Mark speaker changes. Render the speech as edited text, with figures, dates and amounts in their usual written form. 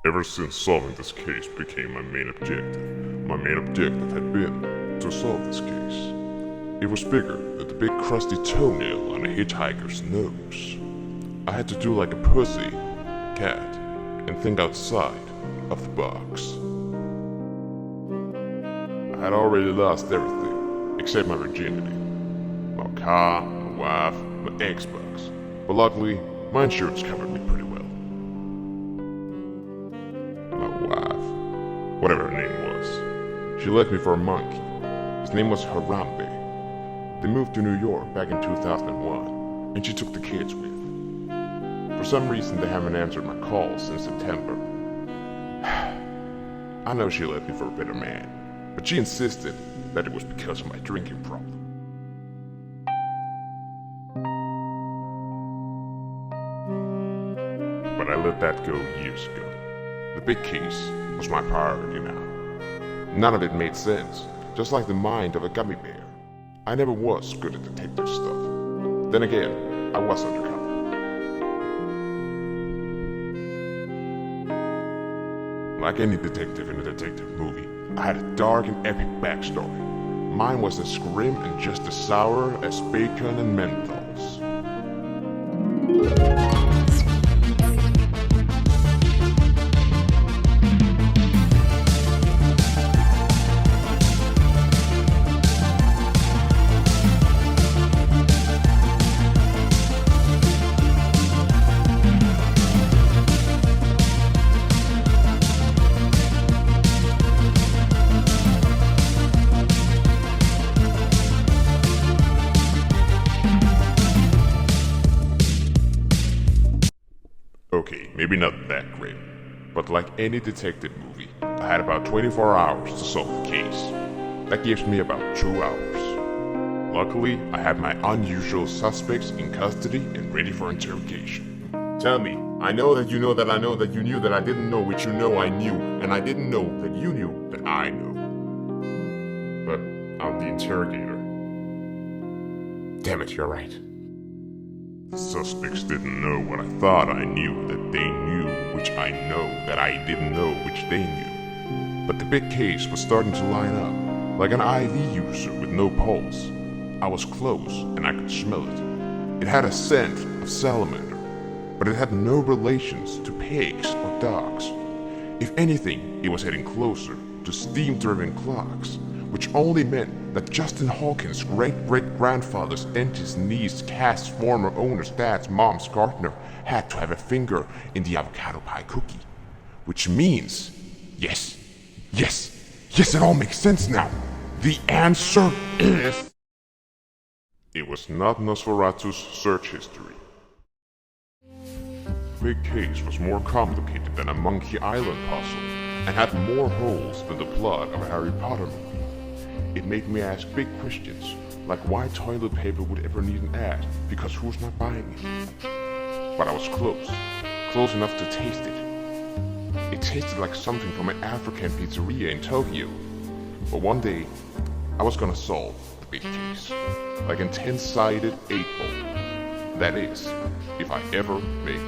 Speaker 1: Ever since solving this case became my main objective, had been to solve this case. It was bigger than the big crusty toenail on a hitchhiker's nose. I had to do like a pussy cat and think outside of the box. I had already lost everything except my virginity. My car, my wife, my Xbox. But luckily, my insurance covered me pretty well. My wife, whatever her name was, she left me for a monkey. His name was Harambe. They moved to New York back in 2001, and she took the kids with. For some reason, they haven't answered my calls since September. I know she left me for a better man, but she insisted that it was because of my drinking problem. But I let that go years ago. The big case was my priority now. None of it made sense, just like the mind of a gummy bear. I never was good at detective stuff. Then again, I was undercover. Like any detective in a detective movie, I had a dark and epic backstory. Mine was as grim and just as sour as bacon and menthols. Okay, maybe not that great, but like any detective movie, I had about 24 hours to solve the case. That gives me about 2 hours. Luckily, I had my unusual suspects in custody and ready for interrogation. Tell me, I know that you know that I know that you knew that I didn't know which you know I knew, and I didn't know that you knew that I know. But I'm the interrogator. Damn it, you're right. The suspects didn't know what I thought I knew that they knew, which I know that I didn't know which they knew. But the big case was starting to line up, like an IV user with no pulse. I was close and I could smell it. It had a scent of salamander, but it had no relations to pigs or dogs. If anything, it was heading closer to steam-driven clocks, which only meant that Justin Hawkins' great-great-grandfather's and his niece Cass's former owner's dad's mom's gardener had to have a finger in the avocado pie cookie. Which means, yes, it all makes sense now. The answer is... It was not Nosferatu's search history. Big Case was more complicated than a Monkey Island puzzle, and had more holes than the plot of a Harry Potter movie. It made me ask big questions, like why toilet paper would ever need an ad, because who's not buying it? But I was close enough to taste it. It tasted like something from an African pizzeria in Tokyo. But one day, I was gonna solve the big case, like a 10-sided 8-ball. That is, if I ever make